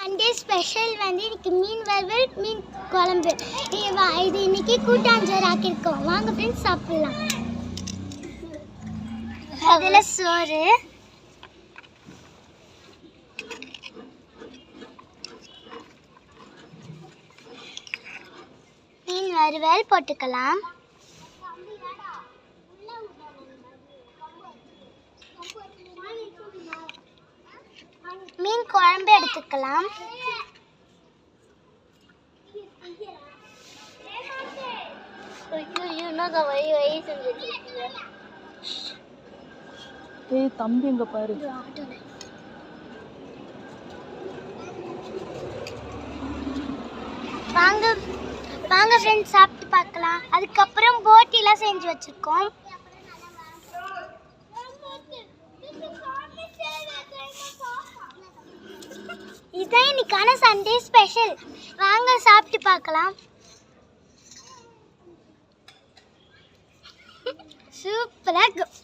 Sunday special வந்து இன்னைக்கு மீன் வறுவல் மீன் குழம்பு இது இன்னைக்கு கூட்டாஞ்சோறு ஆக்கியிருக்கோம். வாங்க ஃப்ரெண்ட்ஸ் சாப்பிடலாம். அதில் சோறு, மீன் வறுவல் போட்டுக்கலாம். மீன் குழம்பு எடுத்துக்கலாம். தம்பி எங்க பாரு. வாங்க வாங்க ஃப்ரெண்ட்ஸ் சாப்பிட்டு பார்க்கலாம். அதுக்கப்புறம் போட்டிலாம் செஞ்சு வச்சிருக்கோம். இதுதான் இன்னைக்கான சண்டே ஸ்பெஷல். வாங்க சாப்பிட்டு பார்க்கலாம். சூப்பராக இருக்கும்.